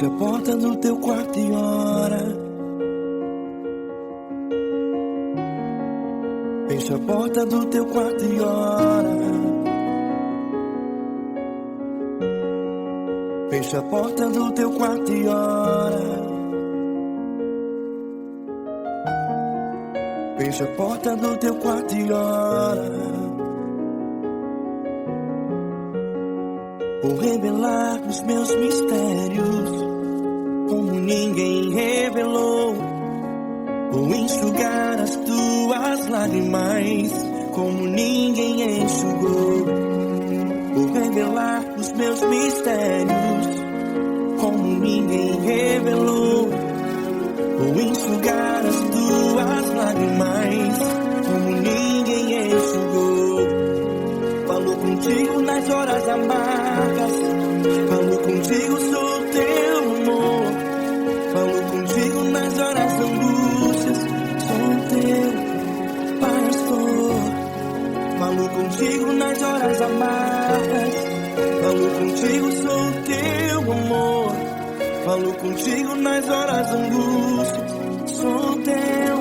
Fecha a porta do teu quarto e ora. Fecha a porta do teu quarto e ora. Fecha a porta do teu quarto e ora. Fecha a porta do teu quarto e ora. Vou revelar os meus mistérios como ninguém revelou. Vou enxugar as tuas lágrimas como ninguém enxugou. Vou revelar os meus mistérios como ninguém revelou. Vou enxugar as tuas lágrimas como ninguém enxugou. Falo contigo nas horas amargas, falo contigo, sou teu amor. Falo contigo nas horas angústias, sou teu pastor. Falo contigo nas horas amargas, falo contigo, sou teu amor. Falo contigo nas horas angústias, sou teu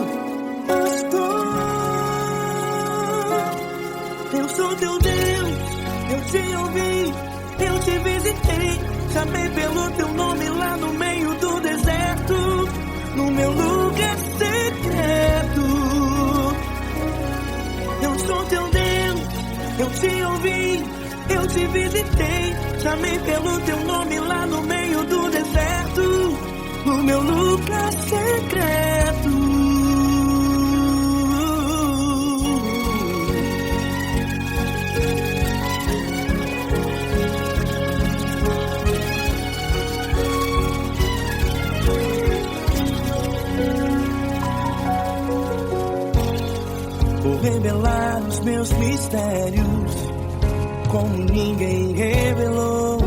pastor. Eu sou teu Deus, eu te ouvi, eu te visitei. Chamei pelo teu nome lá no meio do deserto, no meu lugar secreto. Eu sou teu Deus, eu te ouvi, eu te visitei. Chamei pelo teu nome lá no meio do deserto, no meu lugar secreto. Vou revelar os meus mistérios como ninguém revelou.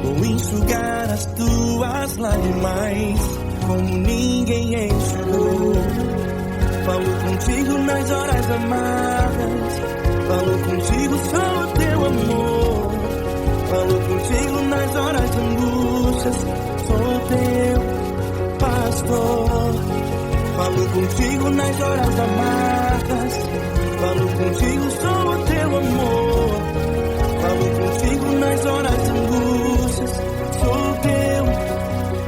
Vou enxugar as tuas lágrimas como ninguém enxugou. Falo contigo nas horas amargas, falo contigo, sou teu amor. Falo contigo nas horas angústias, sou teu pastor. Falo contigo nas horas amargas, falo contigo, sou teu amor. Falo contigo nas horas angústias, sou teu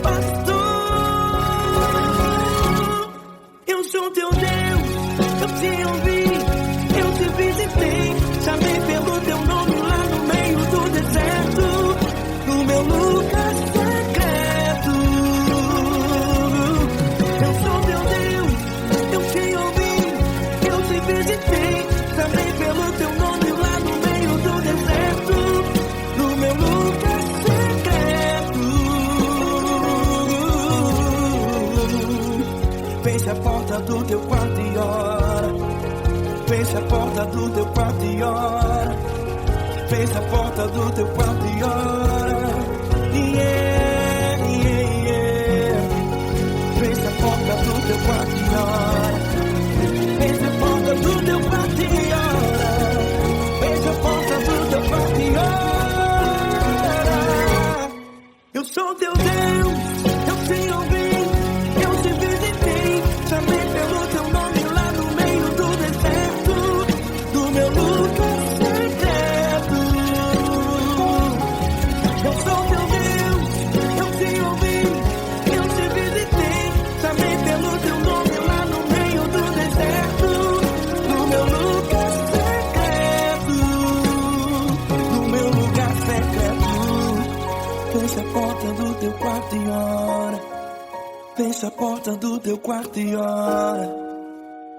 pastor. Eu sou teu Deus, eu te ouvi, eu te visitei. Chamei pelo teu nome lá no meio do deserto, no meu lugar secreto. Eu sou teu Deus, eu te ouvi, eu te visitei. Chamei pelo teu nome lá no meio do deserto, no meu lugar secreto. Fecha a porta do teu quarto e ora. Fecha a porta do teu quarto e ora. Fecha a porta do teu quarto e ora. Yeah, yeah, yeah. Fecha a porta do teu quarto e ora. Fecha a porta do teu quarto e ora. Fecha a porta do teu quarto e ora. Eu sou teu Deus, eu te ouvi, eu te visitei. Chamei pelo teu nome lá no meio do deserto, do meu lugar secreto. Eu sou teu Deus, eu te ouvi, eu te visitei. Chamei pelo teu nome lá no meio do deserto, no meu lugar secreto, no meu lugar secreto. Fecha a porta do teu quarto e ora. Fecha a porta do teu quarto e ora.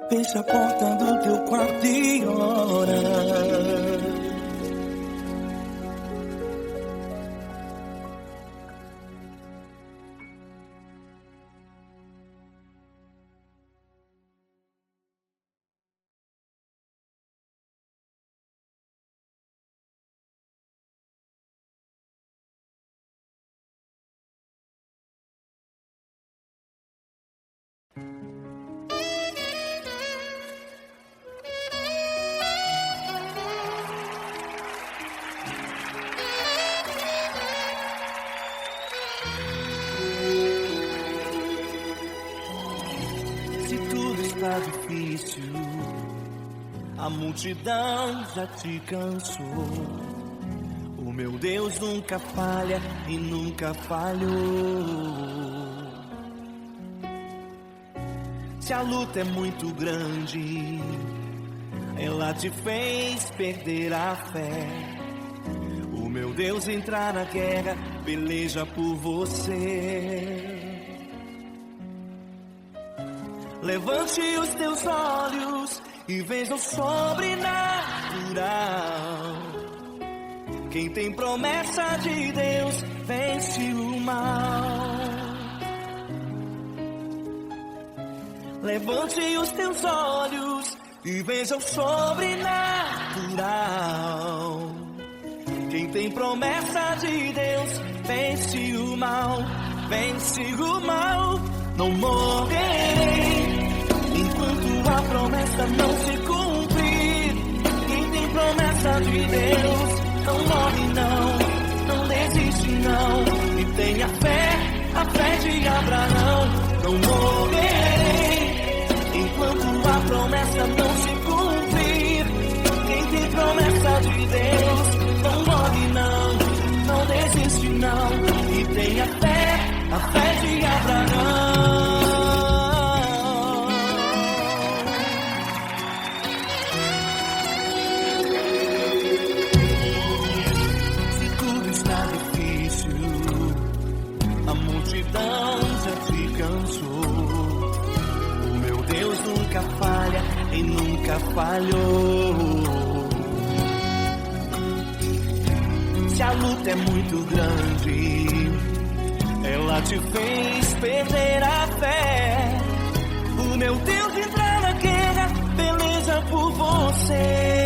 Fecha a porta do teu quarto e ora. sacrifício, a multidão já te cansou. O meu Deus nunca falha e nunca falhou. Se a luta é muito grande, ela te fez perder a fé. O meu Deus entrar na guerra, peleja por você. Levante os teus olhos e veja o sobrenatural. Quem tem promessa de Deus vence o mal. Levante os teus olhos e veja o sobrenatural. Quem tem promessa de Deus vence o mal, vence o mal. Não morrerei enquanto a promessa não se cumprir. Quem tem promessa de Deus não morre não, não desiste não. E tenha fé, a fé de Abraão. Não morrerei enquanto a promessa não se cumprir. Quem tem promessa de Deus não morre não, não desiste não. E tenha fé, a fé de Abraão. Se tudo está difícil, a multidão já te cansou. O meu Deus nunca falha e nunca falhou. Se a luta é muito grande, ela te fez perder a fé. O meu Deus entrar na guerra, peleja por você.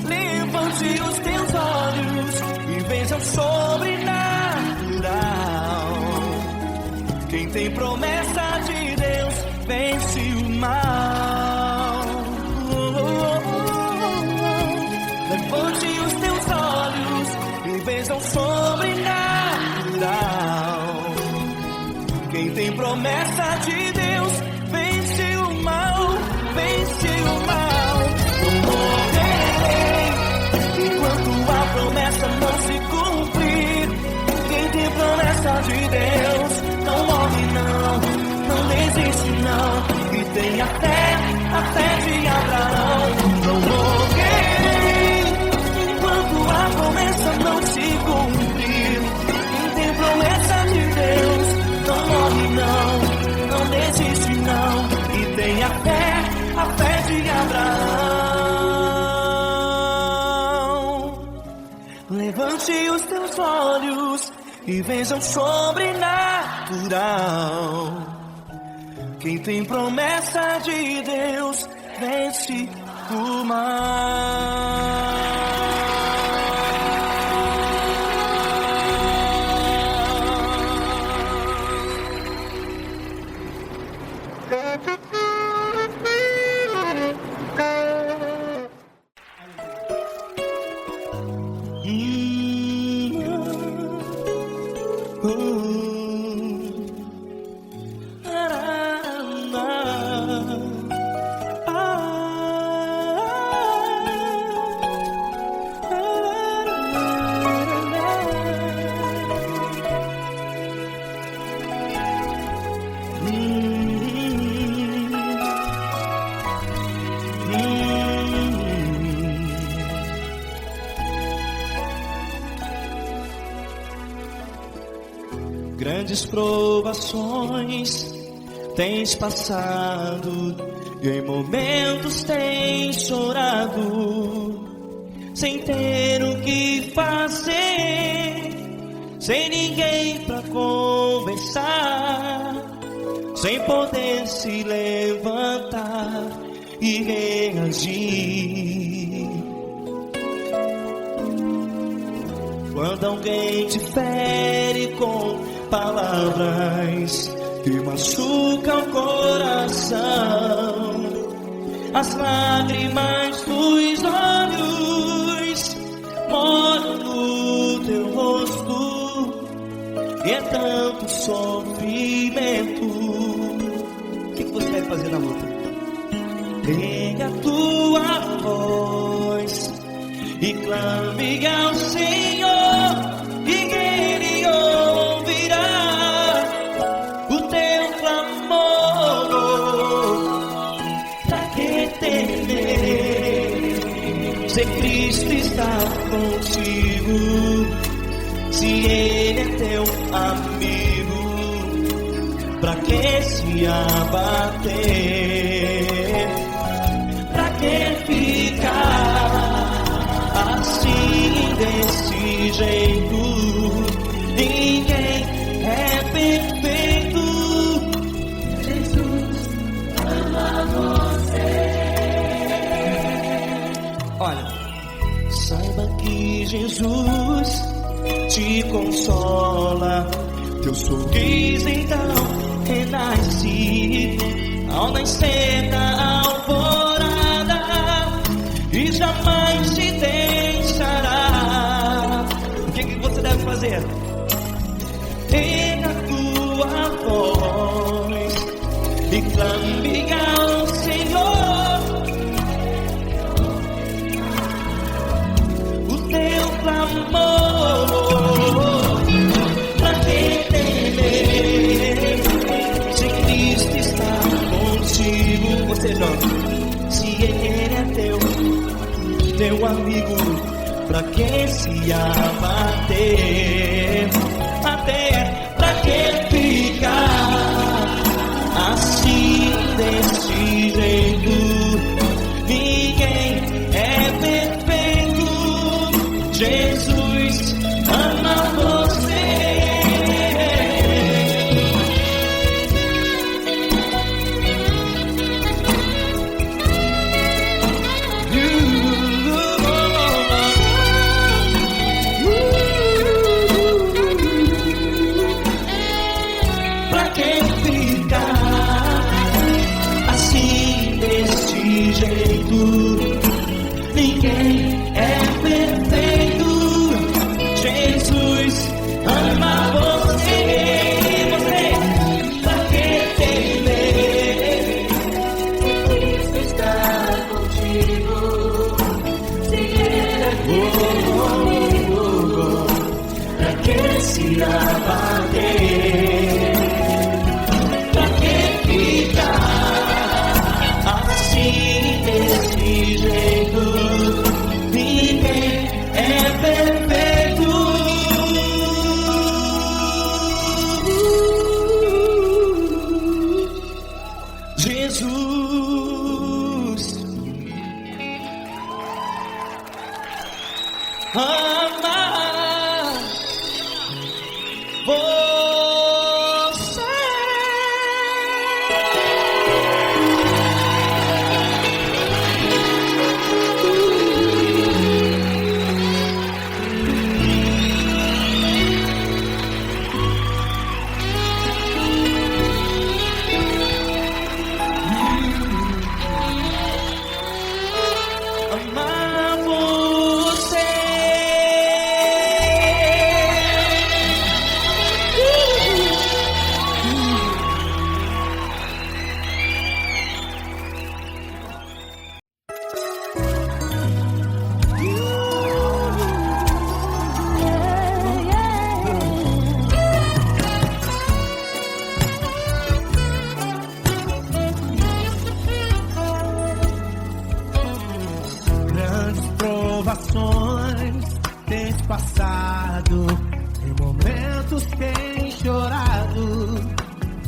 Levante os teus olhos e veja o sobrenatural. Quem tem promessa de Deus vence o mal. Levante os teus olhos e veja o sobrenatural. Quem tem promessa de Deus vence o mal, vence o mal. Não morrerei enquanto a promessa não se cumprir. Quem tem promessa de Deus não morre não, não desiste não. E tenha fé, a fé de Abraão. Não morrerei enquanto a promessa não se cumprir. Quem tem promessa de Deus não morre não, não desiste não. E tenha fé, a fé de Abraão. Levante os teus olhos e veja o sobrenatural. Quem tem promessa de Deus vence o mal. Grandes provações tens passado e em momentos tens chorado, sem ter o que fazer, sem ninguém pra conversar, sem poder se levantar e reagir. Quando alguém te fere com palavras que machucam o coração, as lágrimas dos olhos molham no teu rosto, e é tanto sofrimento que puder fazer na luta. Tenha a tua voz e clame ao Senhor, e Ele ouvirá o teu clamor. Pra que temer, se Cristo está contigo, se Ele é teu amigo? Pra que se abater? Pra que ficar assim, desse jeito? Ninguém é perfeito. Jesus ama você. Olha, saiba que Jesus te consola. Teu sorriso então renasce ao nascer da alvorada e jamais te deixará. O que você deve fazer? Tenha a tua voz e clame ao Senhor, o teu clamor. Pra que temer, se Cristo está contigo? Você joga. Se Ele é teu amigo, pra que se abater? Pra que ficar assim, desse jeito? Ninguém é perfeito. Jesus ama você. Pra que ficar assim, desse jeito? Ninguém é perfeito. Jesus ama você. Pra que temer? Cristo está contigo. Se Ele é teu amigo, pra que se abater? Pra que ficar assim, desse jeito? Ninguém é perfeito. Jesus ama você. Amar você. Grandes provações tens passado, em momentos tens chorado,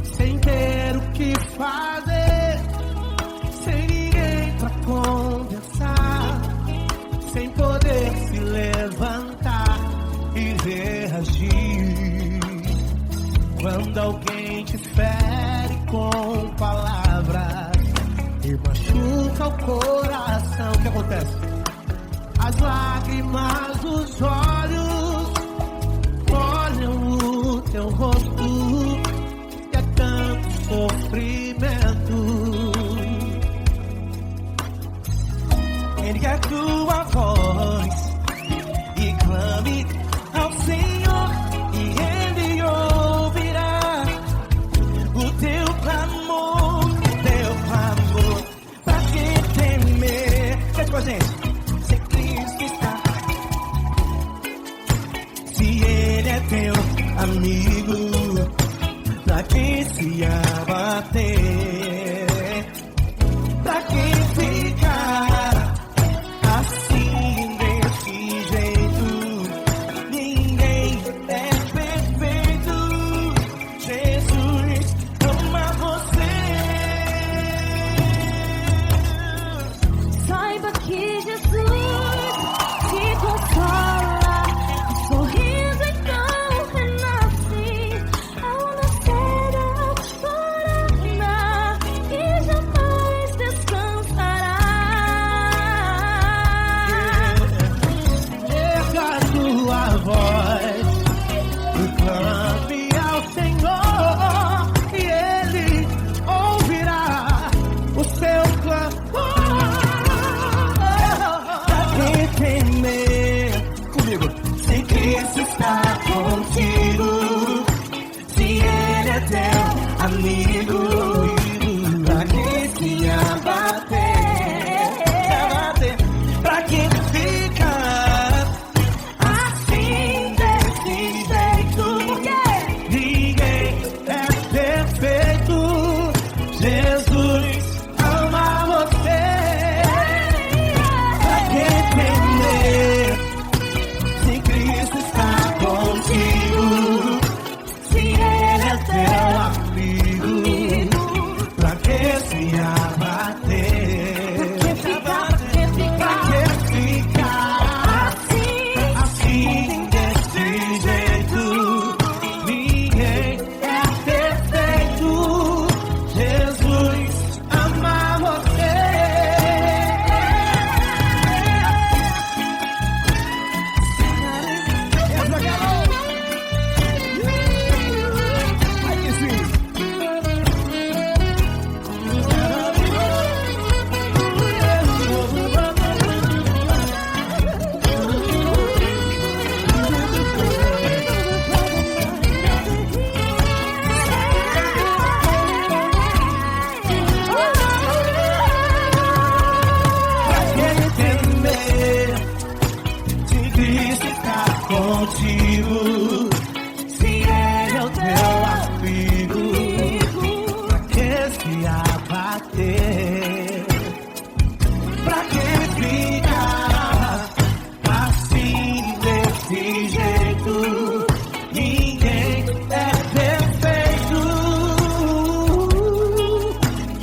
sem ter o que fazer, sem ninguém pra conversar, sem poder se levantar e reagir. Quando alguém te fere com palavras e machuca o coração, o que acontece? As lágrimas dos olhos molham o teu rosto, e é tanto sofrimento. Ergue a tua voz e clame ao Senhor, e Ele ouvirá o teu clamor, teu amigo pra quem se abater, pra quem ficar assim desse jeito. Ninguém é perfeito. Jesus ama você. Saiba que Jesus te consola, sorriso então renasce ao nascer da aurora e jamais descansará. Erga a tua voz, clame ao Senhor e Ele ouvirá o seu clamor. Pra quem temer, comigo, se Cristo está contigo, se Ele é teu amigo, pra quem se abater, pra quem ficar assim desse jeito. Ninguém é perfeito. Jesus ama você. Pra quem temer, se Cristo está contigo, se Ele é teu amigo, pra que se abater? Pra que ficar assim desse jeito? Ninguém é perfeito. Jesus ama você. Aí que sim. Pra quem temer, se Cristo está contigo, se Ele é o teu amigo, pra que se abater? Pra que ficar assim desse jeito? Ninguém é perfeito.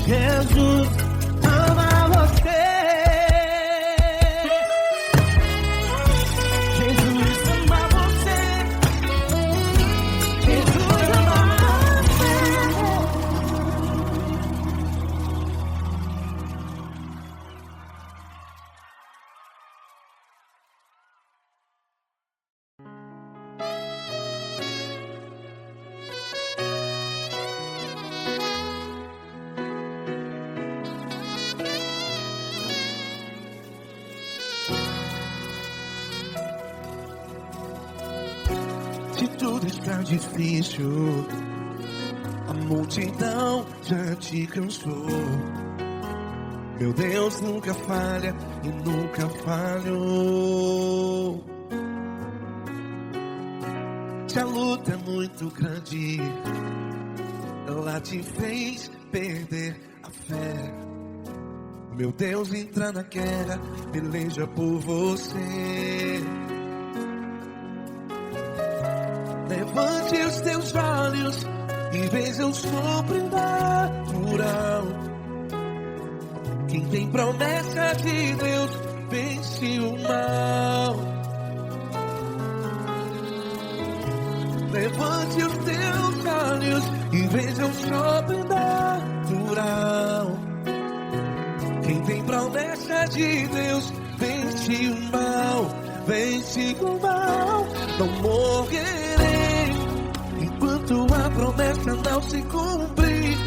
Jesus ama você. Jesus ama você. Jesus ama você. Se tudo está difícil, a multidão já te cansou. Meu Deus nunca falha e nunca falhou. Se a luta é muito grande, ela te fez perder a fé. Meu Deus entra na guerra, peleja por você. Levante os teus olhos e veja o sobrenatural. Quem tem promessa de Deus vence o mal. Levante os teus olhos e veja o sobrenatural. Quem tem promessa de Deus vence o mal. Vence o mal. Não morrerei enquanto a promessa não se cumprir.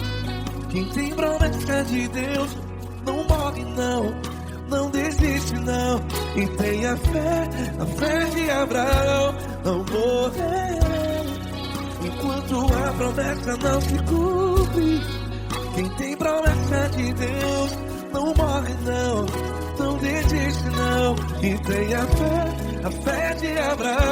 Quem tem promessa de Deus não morre não, não desiste não. E tenha fé, a fé de Abraão. Não morrerei enquanto a promessa não se cumpre. Quem tem promessa de Deus não morre não, não desiste não. E tenha fé, a fé de Abraão.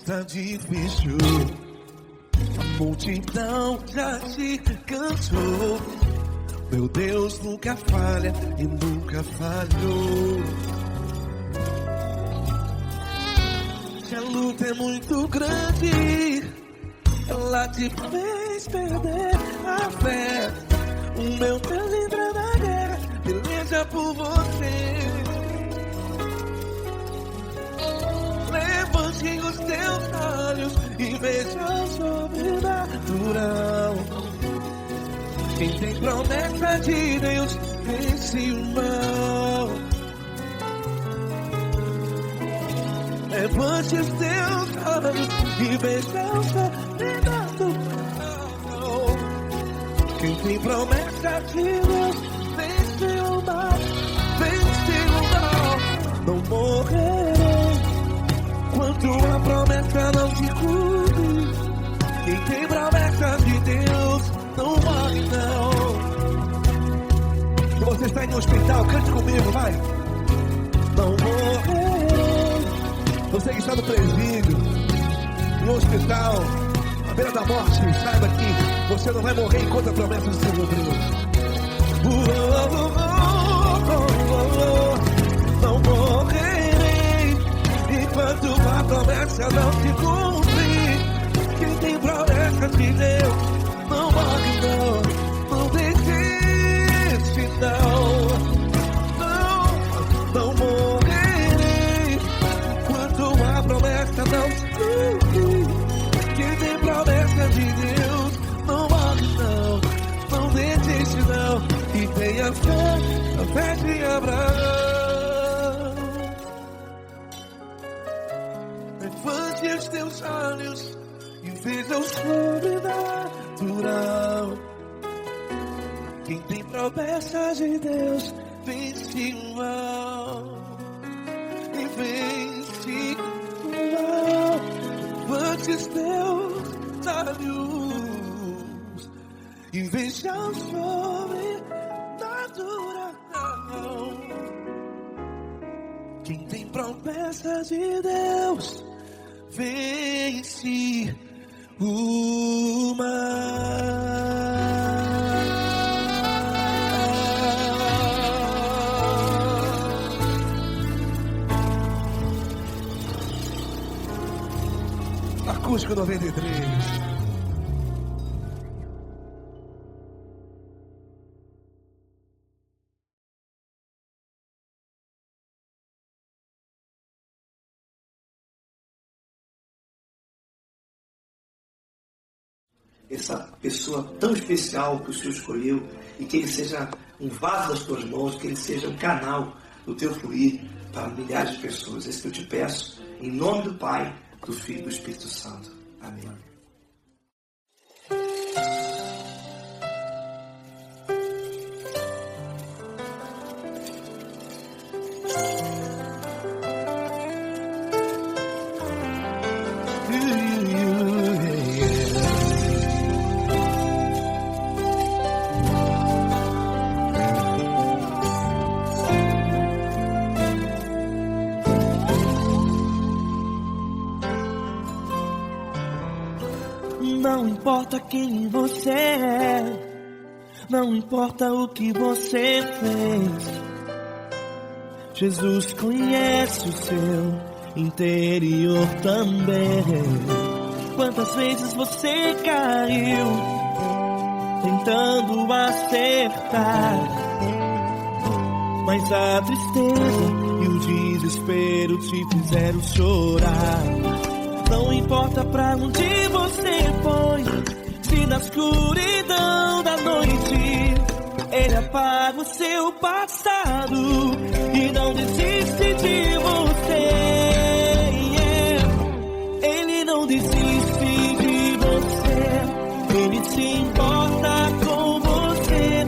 está difícil, a multidão já te cansou. Meu Deus nunca falha e nunca falhou. Se a luta é muito grande, ela te fez perder a fé. O meu Deus entra na guerra, peleja por você. Levante os teus olhos e veja o sobrenatural. Quem tem promessa de Deus vence o mal. Levante os teus olhos e veja o sobrenatural. Quem tem promessa de Deus vence o mal. Vence o mal. Não morrerei quando a promessa não se cumpre. Quem tem promessa de Deus não morre não. Se você está em um hospital, cante comigo, vai. Não morrerei. Você que está no presídio, em um hospital, à beira da morte, saiba que você não vai morrer enquanto a promessa não se cumprir. Não morrerei enquanto a promessa não se cumprir. Quem tem promessa de Deus não morre não. Não desiste não. Não morrerei enquanto a promessa não se cumprir. Quem tem promessa de Deus não morre não. Não desiste não. E tenha fé, a fé de Abraão. Levante os teus olhos e veja o sobrenatural. Quem tem promessa de Deus vence o mal. E vence o mal. Levante os teus olhos e veja o sobrenatural. Quem tem promessa de Deus vence o mal. Acústico 93. Essa pessoa tão especial que o Senhor escolheu, e que ele seja um vaso das tuas mãos, que ele seja um canal do teu fluir para milhares de pessoas. É isso que eu te peço, em nome do Pai, do Filho e do Espírito Santo. Amém. Não importa quem você é, não importa o que você fez, Jesus conhece o seu interior também. Quantas vezes você caiu tentando acertar, mas a tristeza e o desespero te fizeram chorar. Não importa pra onde você foi, se na escuridão da noite Ele apaga o seu passado e não desiste de você. Ele não desiste de você, Ele se importa com você,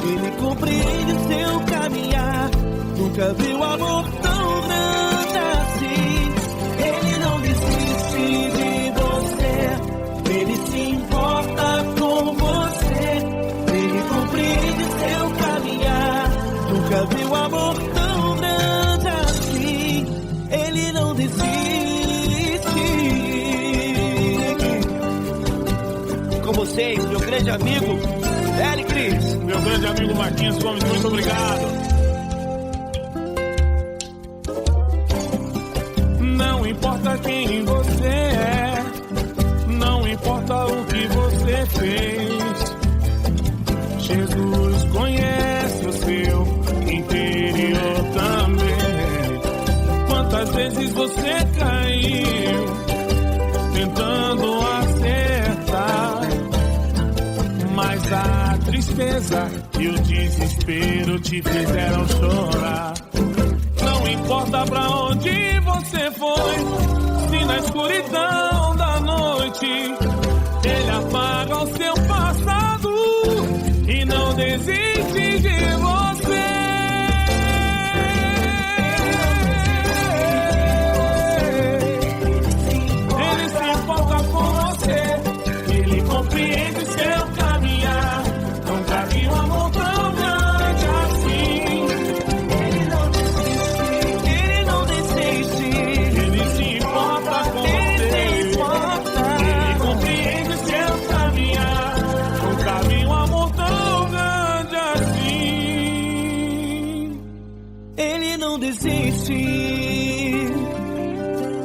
Ele compreende o seu caminhar. Nunca viu amor tão grande assim. Ele não desiste de você, Ele se importa com você, Ele compreende seu caminhar. Nunca viu amor vocês, meu grande amigo L. Cris. Meu grande amigo Marquinhos Gomes, muito obrigado. Não importa quem você é, não importa o que você fez, Jesus conhece o seu interior também. Quantas vezes você caiu tentando acertar, mas a tristeza e o desespero te fizeram chorar. Não importa pra onde você foi, se na escuridão da noite Ele apaga o seu passado e não desiste de você. Ele se importa com você, Ele compreende seu caminhar. Nunca vi um amor tão grande assim. Ele não desiste, Ele se importa com você, Ele compreende seu caminhar. Nunca vi um amor tão grande assim. Ele não desiste,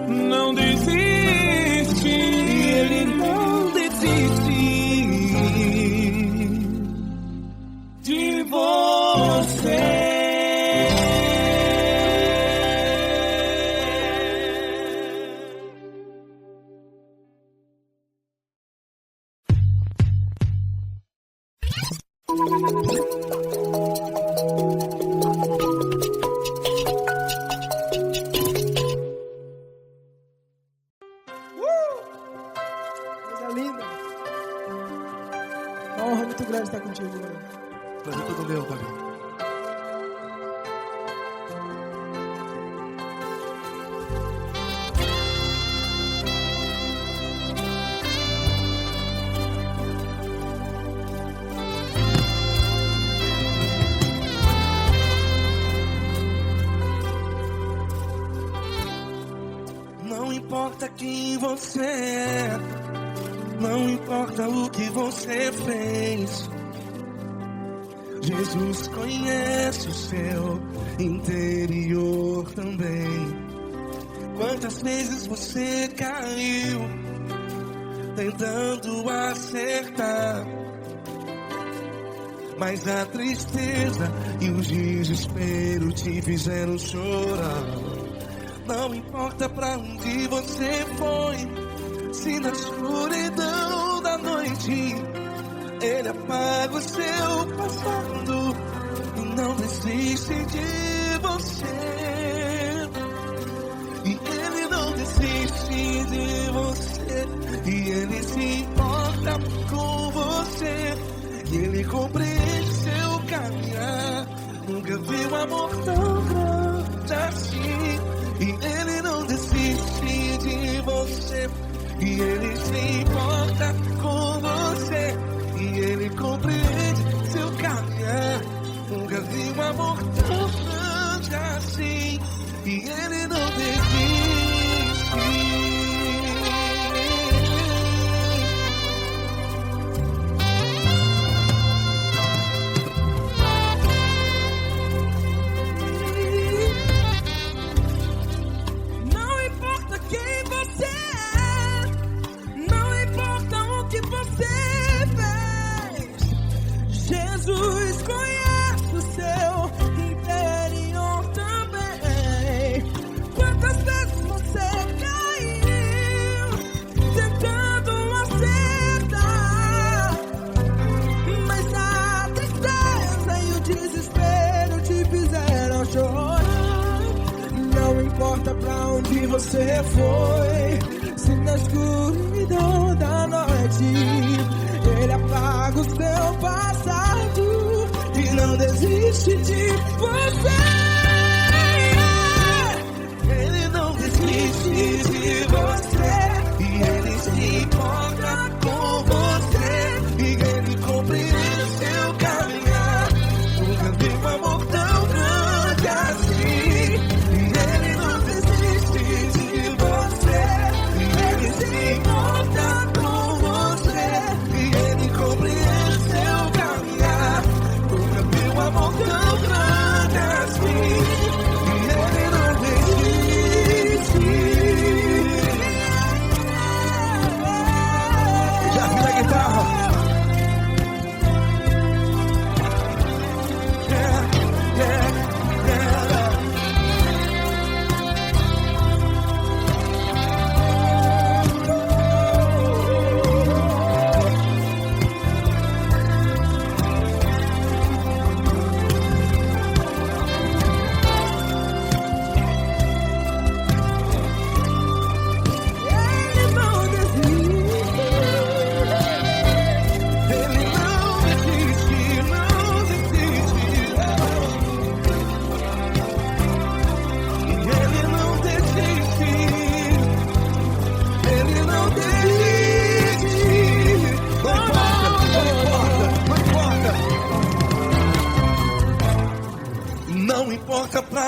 Não desiste, ele não desiste de você. Coisa linda. Uma honra muito grande estar contigo, Lula. Prazer todo meu, Davi. Não importa quem você é, não importa o que você fez, Jesus conhece o seu interior também. Quantas vezes você caiu tentando acertar, mas a tristeza e o desespero te fizeram chorar. Não importa pra onde você foi, se na escuridão da noite Ele apaga o seu passado e não desiste de você. E Ele não desiste de você, e Ele se importa com você, e Ele compreende seu caminhar. Nunca vi um amor tão grande assim. E Ele não desiste de você, e Ele se importa com você, e Ele compreende seu caminhar. Nunca vi um amor tão grande assim. E Ele não desiste. Não importa quem você é, não importa o que você fez, Jesus conhece o seu interior também. Quantas vezes você caiu tentando acertar, mas a tristeza e o desespero te fizeram chorar. Não importa pra onde você foi, se na escuridão da noite Ele apaga o seu passado e não desiste de você. Ele não desiste de você, e Ele se importa com você, e Ele compreende seu caminhar. Nunca vi um amor tão grande assim. E Ele não desiste de você, e Ele se importa com você, e Ele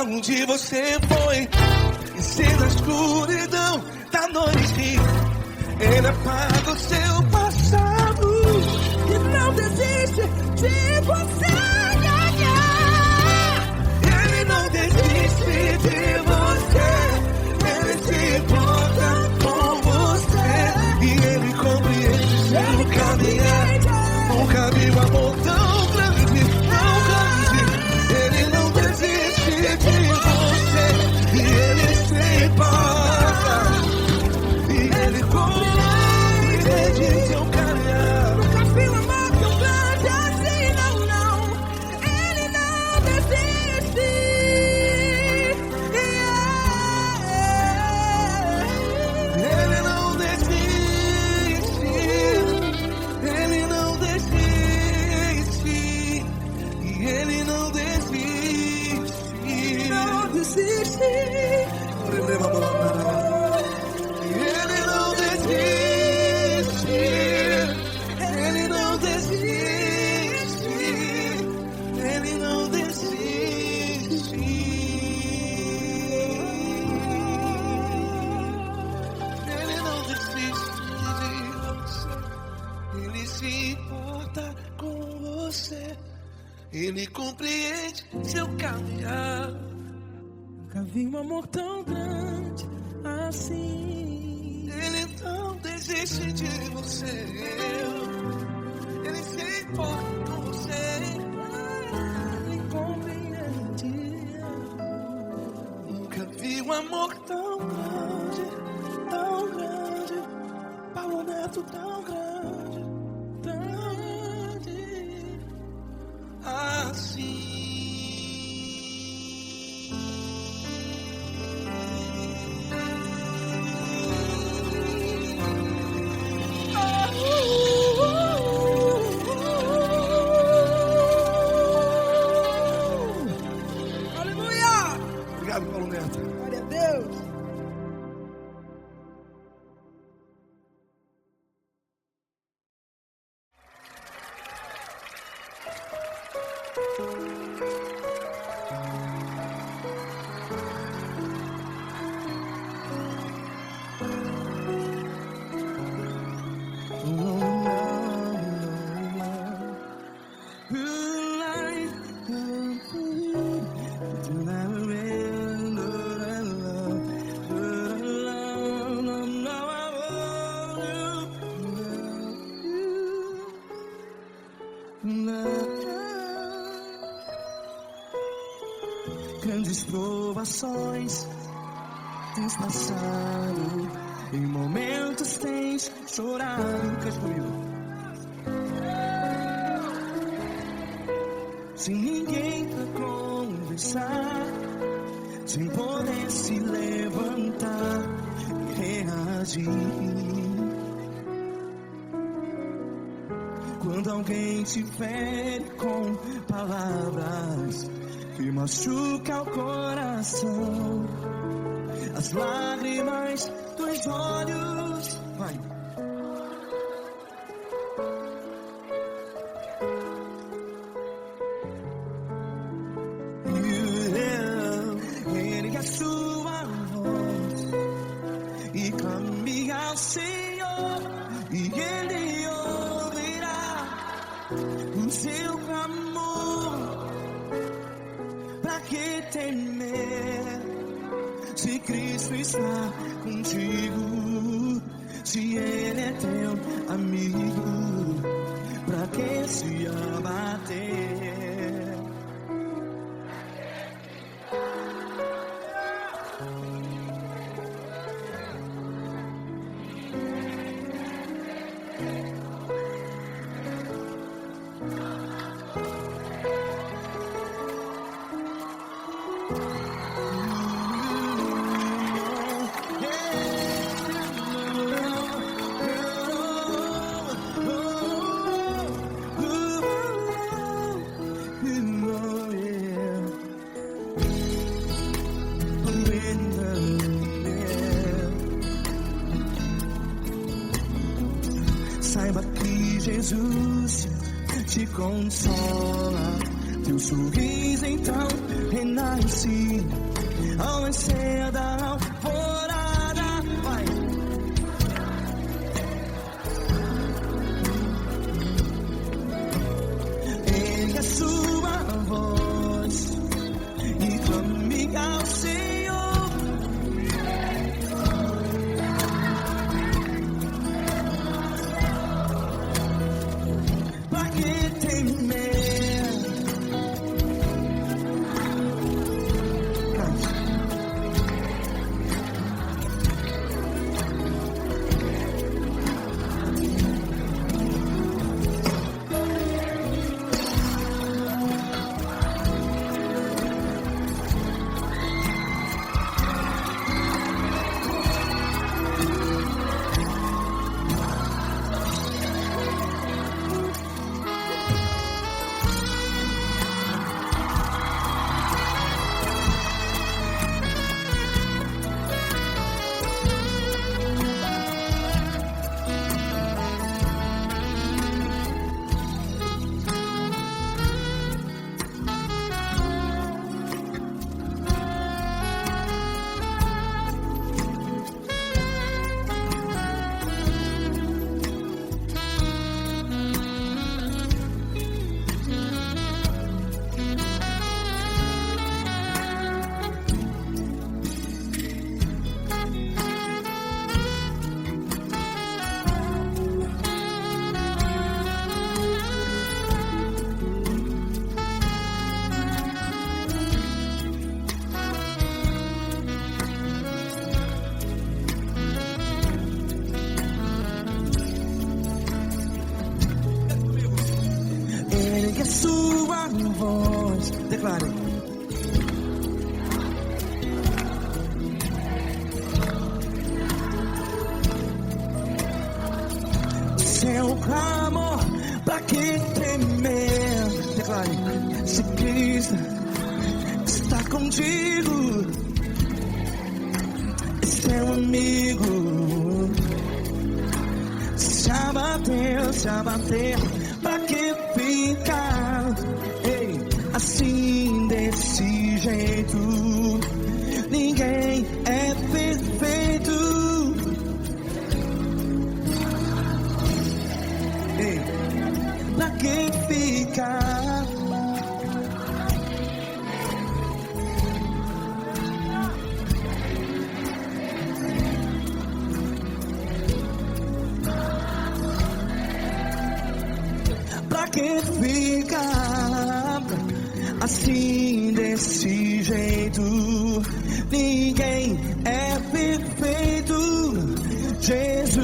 onde você foi, e se na escuridão da noite Ele apaga o seu passado E não desiste de você. Ele não desiste de você, Ele se importa com você, e Ele compreende seu caminhar. Nunca vi um amor tão grande, tão grande. Ele não desiste de você, e Ele se importa, e Ele compreende seu caminhar. Nunca vi um amor tão grande assim, não, não. Ele não desiste. Ele não desiste, Ele não desiste, e Ele não desiste. Não desiste. Ele não desiste, Ele não desiste, Ele não desiste. Ele não desiste de você, Ele se importa com você, Ele compreende seu caminhar. Nunca vi um amor tão grande assim. Ele não desiste de você, Ele se importa com você, Ele compreende. nunca vi um amor tão grande, tão grande, Paulo Neto tão grande, assim. Aleluia! Obrigado, Paulo Neto. Glória a Deus. Grandes provações tens passado, em momentos tens chorado. Cante comigo. Sem ninguém pra conversar, sem poder se levantar e reagir. Quando alguém te fere com palavras que machuca o coração, as lágrimas dos olhos, vai. Ergue a sua voz e clame ao Senhor, e Ele ouvirá o seu clamor. Pra que temer, se Cristo está contigo, se Ele é teu amigo? Pra que se abater? Saiba que Jesus te consola, teu sorriso então renasce. ao nascer da alvorada. Vai. Ergue a sua voz e clame ao Senhor. Pra que temer? Ergue a sua voz, declare. Seu clamor, pra que temer? Declare. Se Cristo está contigo, é seu amigo. Se abater, pra que ficar? Ei, assim desse jeito, ninguém é perfeito. Ei, pra que ficar? Pra que ficar assim desse jeito? Ninguém é perfeito. Jesus,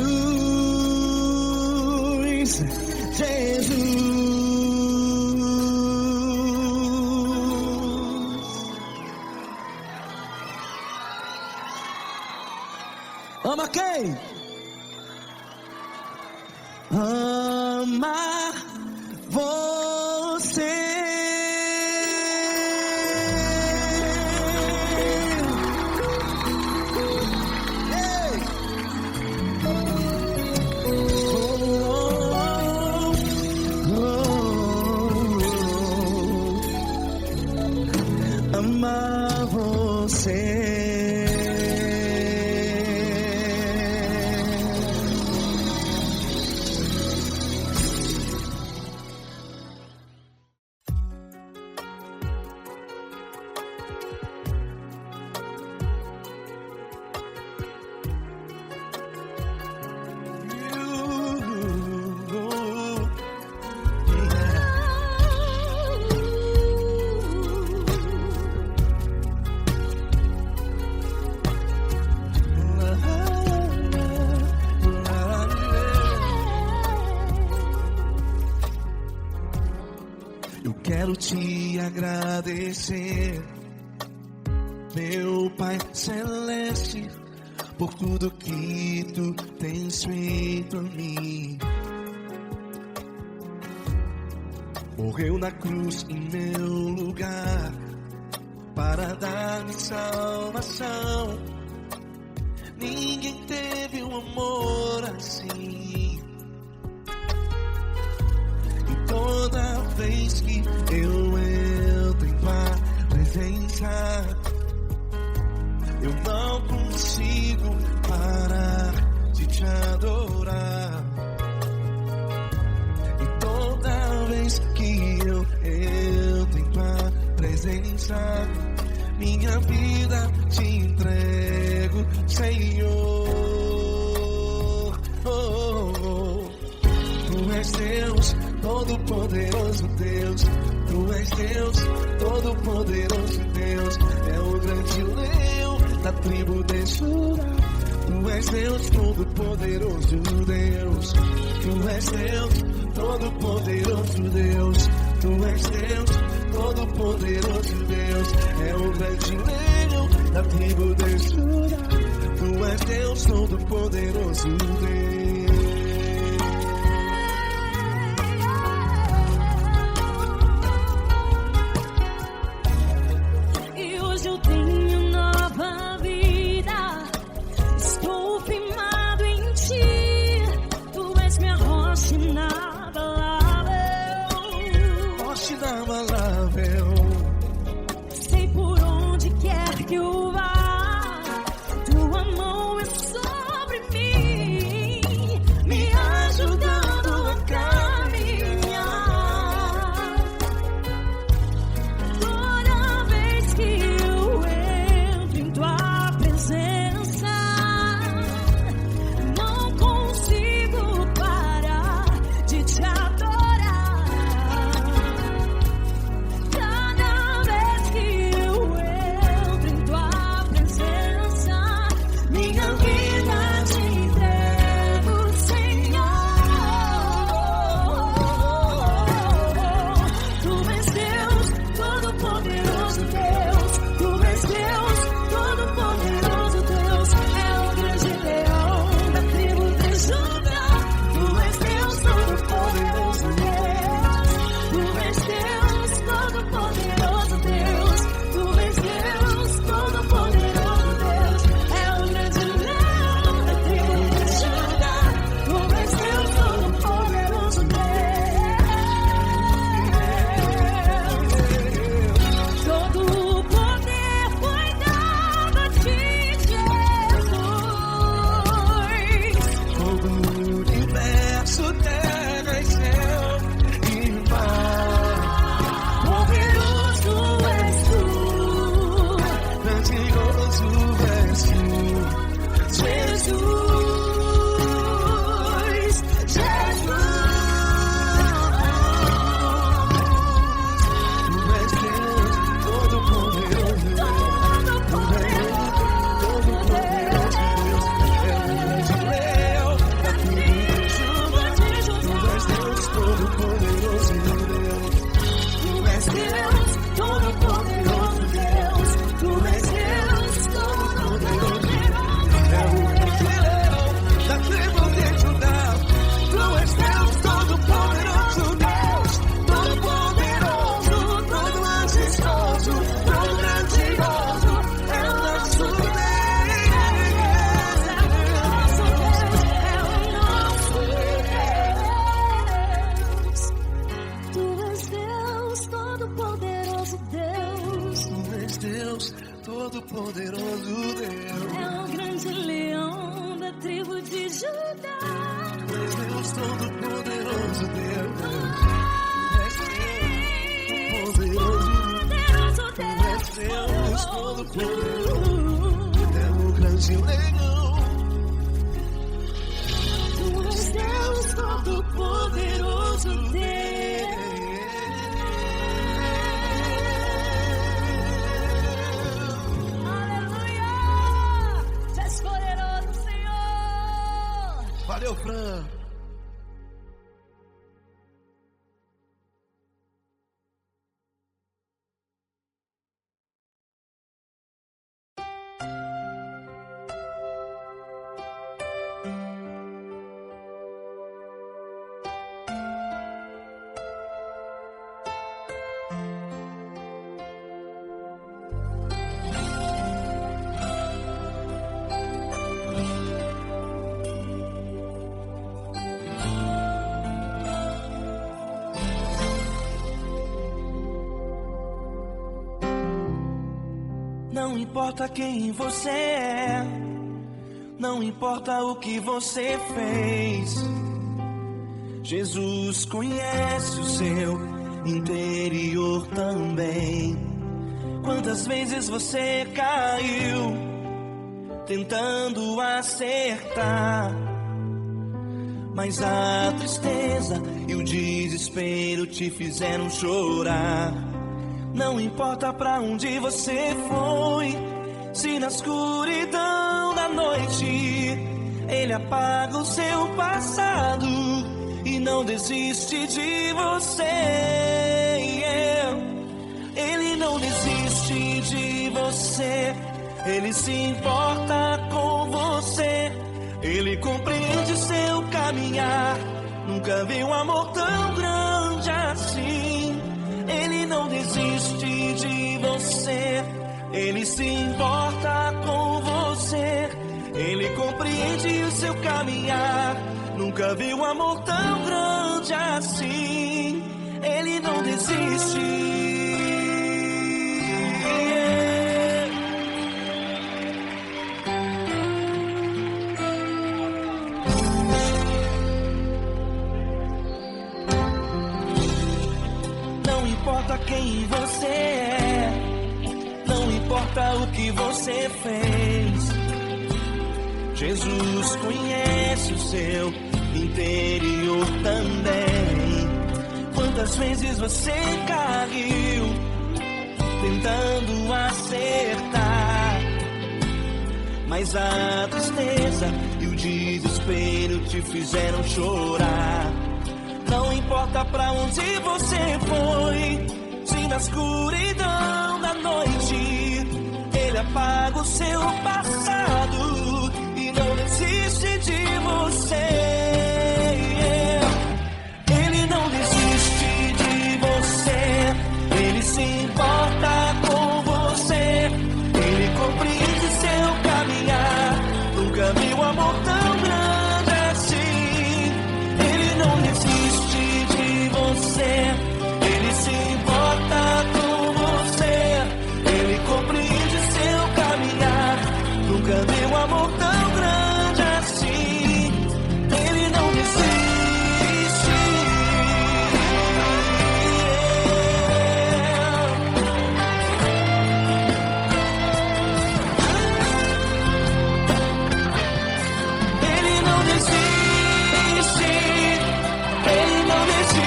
Jesus. Ama quem? Ama você. Ei. Ama você. Eu quero te agradecer, meu Pai Celeste, por tudo que tu tens feito a mim. Morreu na cruz em meu lugar para dar-me salvação. Ninguém teve um amor assim. E toda vez que eu entro em tua presença, adorar. E toda vez que eu entro em tua presença, minha vida te entrego, Senhor. Tu és Deus, todo-poderoso Deus. Tu és Deus, todo-poderoso Deus. É o grande leão da tribo de Judá. Tu és Deus, todo-poderoso Deus. Tu és Deus, todo-poderoso Deus. Tu és Deus, todo-poderoso Deus. É o grande leão da tribo de Judá. Tu és Deus, todo-poderoso Deus. Sei por onde quer que eu vá, tua mão é sobre mim, me ajudando a caminhar. Toda vez que eu entro em tua presença, não consigo parar de te adorar. Todo-poderoso Deus. É o grande leão da tribo de Judá. Tu és Deus, todo-poderoso Deus. Tu és Deus, todo-poderoso. É o grande leão. Tu és Deus, todo-poderoso Deus. Valeu, Fran. Não importa quem você é, Não importa o que você fez, Jesus conhece o seu interior também. Quantas vezes você caiu tentando acertar, mas a tristeza e o desespero te fizeram chorar. Não importa pra onde você foi, se na escuridão da noite Ele apaga o seu passado e não desiste de você. Ele não desiste de você, Ele se importa com você, Ele compreende seu caminhar. Nunca vi um amor tão grande assim. Ele não desiste de você, Ele se importa com você, Ele compreende o seu caminhar. Nunca vi um amor tão grande assim. Ele não desiste. Não importa quem você é, não importa o que você fez, Jesus conhece o seu interior também. Quantas vezes você caiu tentando acertar, mas a tristeza e o desespero te fizeram chorar. Não importa pra onde você foi, se na escuridão da noite Ele apaga o seu passado e não desiste de você. Ele não desiste de você, Ele se importa com você, Ele compreende seu caminhar. Nunca vi um amor tão grande assim. Ele não desiste de você, Ele se importa com você, Ele compreende seu caminhar. Nunca vi um amor tão grande assim. Ele não desiste. Ele não desiste.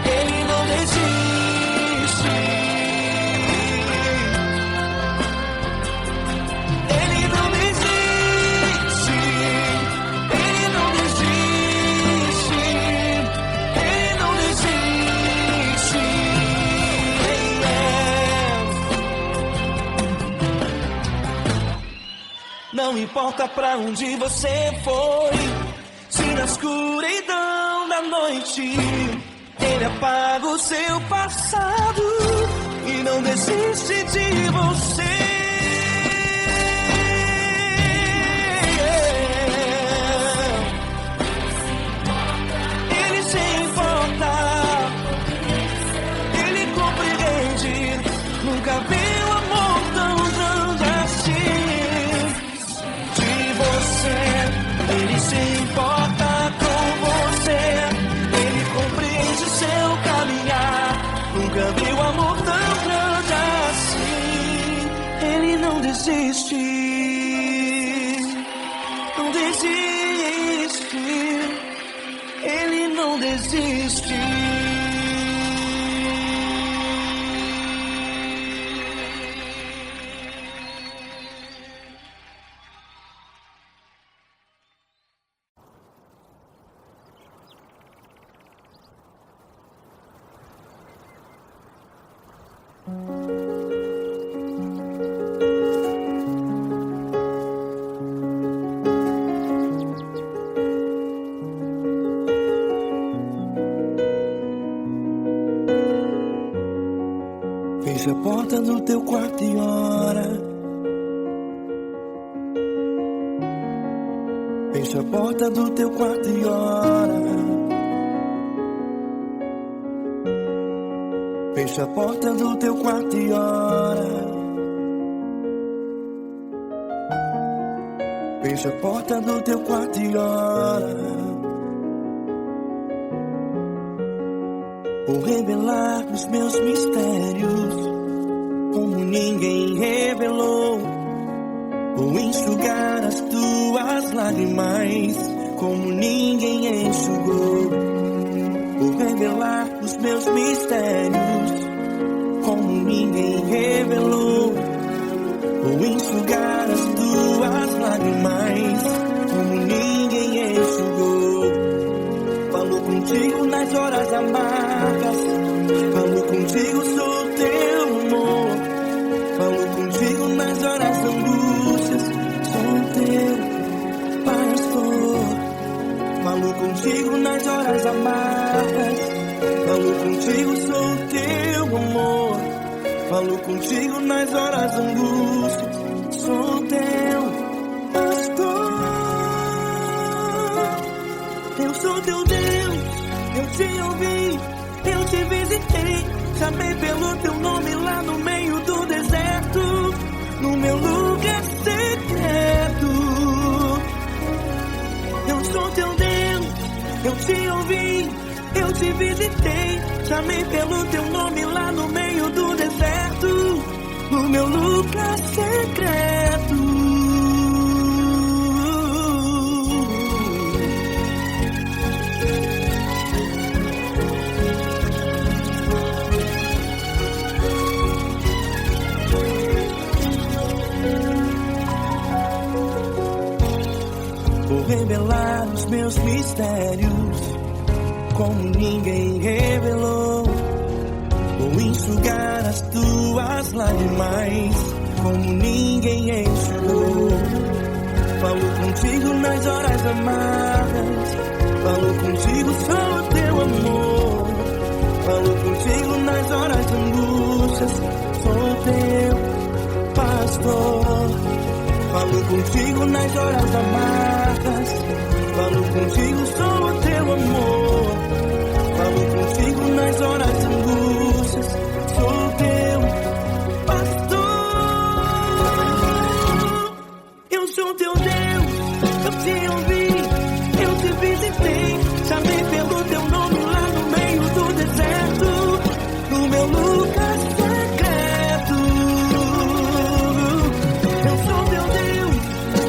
Ele não desiste. Ele não desiste. Ele não desiste. Ele não desiste. Ele não desiste. Não importa pra onde você foi, se na escuridão da noite Ele apaga o seu passado e não desiste de você. Ele se importa, Ele compreende. Nunca vi um amor tão grande assim. De você, Ele se importa com você, Ele compreende seu caminhar. Nunca vi um amor tão grande assim. Ele não desiste, não desiste. Ele não desiste. Fecha a porta do teu quarto e ora. Fecha a porta do teu quarto e ora. Fecha a porta do teu quarto e ora. Fecha a porta do teu quarto e ora. Vou revelar os meus mistérios como ninguém revelou. Vou enxugar as tuas lágrimas como ninguém enxugou. Vou revelar os meus mistérios como ninguém revelou. Vou enxugar as tuas lágrimas como ninguém enxugou. Falo contigo nas horas amargas, falo contigo, sou teu amor. Falo contigo nas horas angústias, sou teu pastor. Falo contigo nas horas amargas, falo contigo, sou teu amor. Falo contigo nas horas angústias, sou teu pastor. Eu sou teu Deus, eu te ouvi, eu te visitei. Chamei pelo teu nome lá no meio do deserto, no meu lugar secreto. Eu sou teu Deus, eu te ouvi, eu te visitei. Chamei pelo teu nome lá no meio do deserto, no meu lugar secreto. Vou revelar os meus mistérios como ninguém revelou. Vou enxugar as tuas lágrimas como ninguém enxugou. Falo contigo nas horas amargas, falo contigo, sou teu amor. Falo contigo nas horas angústias, sou teu pastor. Falo contigo nas horas amargas, falo contigo, sou teu amor. Falo contigo nas horas angústias, sou teu pastor. Eu sou teu Deus, eu te ouvi, eu te visitei. Chamei pelo teu nome lá no meio do deserto, no meu lugar secreto. Eu sou teu Deus,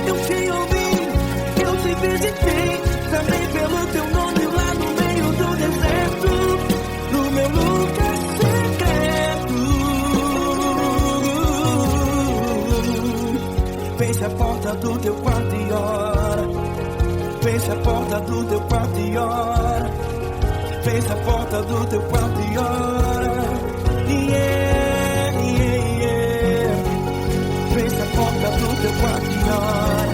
eu te ouvi, eu te visitei. Chamei pelo teu nome lá no meio do deserto, no meu lugar secreto. Fecha a porta do teu quarto e ora. Fecha a porta do teu quarto e ora. Fecha a porta do teu quarto e ora. Yeah, yeah, yeah. Fecha a porta do teu quarto e ora.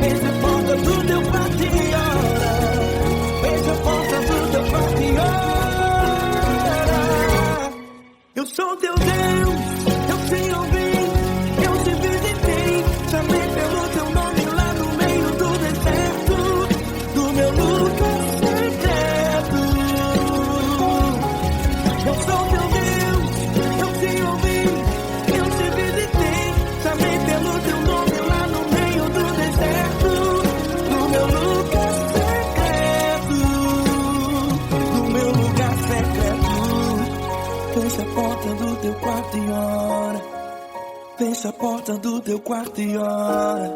Fecha a porta do teu quarto e ora. Fecha a porta do teu quarto e ora. Eu sou teu Deus, eu te ouvi, eu te visitei. Chamei pelo teu nome lá no meio do deserto, do meu lugar secreto. Eu sou teu Deus, eu te ouvi, eu te visitei. Chamei pelo teu nome lá no meio do deserto, no meu lugar secreto, no meu lugar secreto. Fecha a porta do teu quarto e ora. Fecha a porta do teu quarto e ora.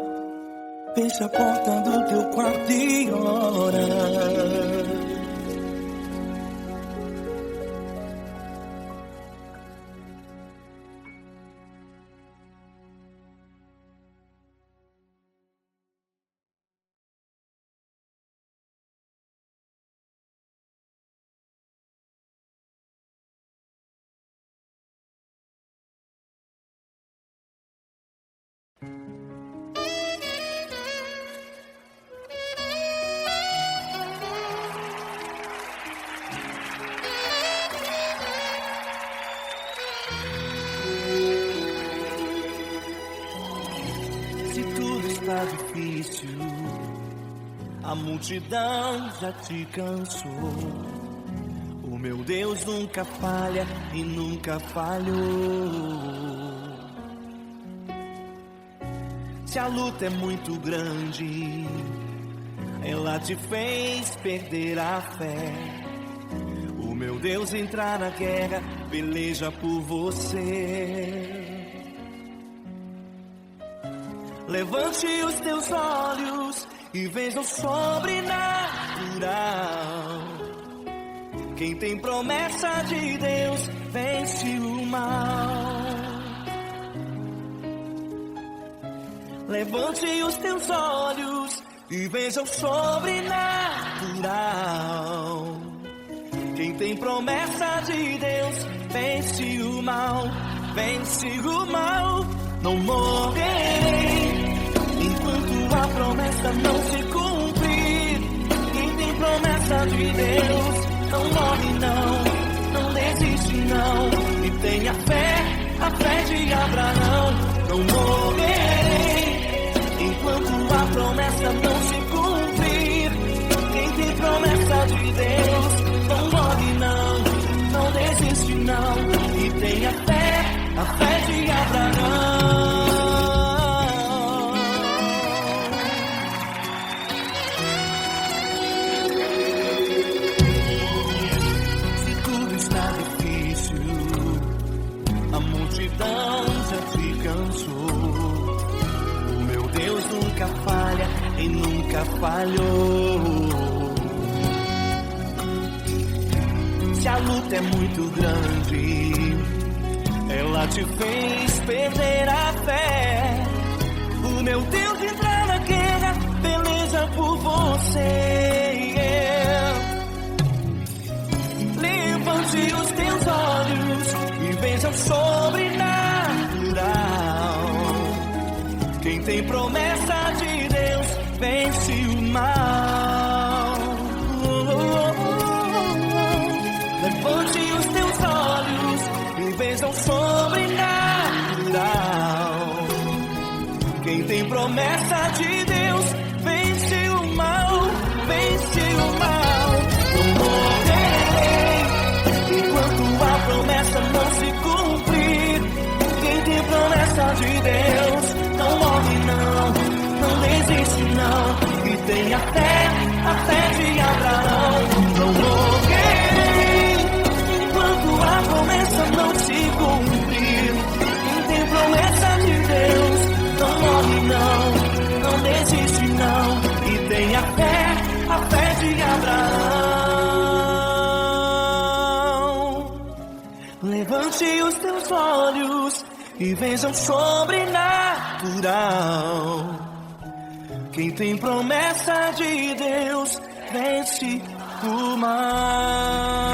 Fecha a porta do teu quarto e ora. Se tudo está difícil, a multidão já te cansou. O meu Deus nunca falha e nunca falhou. Se a luta é muito grande, ela te fez perder a fé. O meu Deus entrar na guerra, peleja por você. Levante os teus olhos e veja o sobrenatural. Quem tem promessa de Deus vence o mal. Levante os teus olhos e veja o sobrenatural. Quem tem promessa de Deus vence o mal, vence o mal. Não morrerei enquanto a promessa não se cumprir. Quem tem promessa de Deus não morre não, não desiste não. E tenha fé, a fé de Abraão. Não morrerei enquanto a promessa não se cumprir. Quem tem promessa de Deus não morre não, não desiste não. E tenha fé, a fé de Abraão. Se tudo está difícil, a multidão já te cansou. O meu Deus nunca falha e nunca falhou. Se a luta é muito grande, ela te fez perder a fé. O meu Deus entrar na guerra, peleja por você. Levante os teus olhos e veja o sobrenatural. Quem tem promessa de Deus vence o mal. Levante os teus olhos e veja o sobrenatural. Quem tem promessa de Deus vence o mal, vence o mal. Não morrerei enquanto a promessa não se cumprir. Quem tem promessa de Deus não morre não, não desiste não. E tenha fé, a fé de Abraão. Não morrerei enquanto a promessa não se cumprir. Quem tem promessa de Deus não morre não, não desiste não. E tenha fé, a fé de Abraão. Levante os teus olhos e veja o sobrenatural. Quem tem promessa de Deus vence o mal.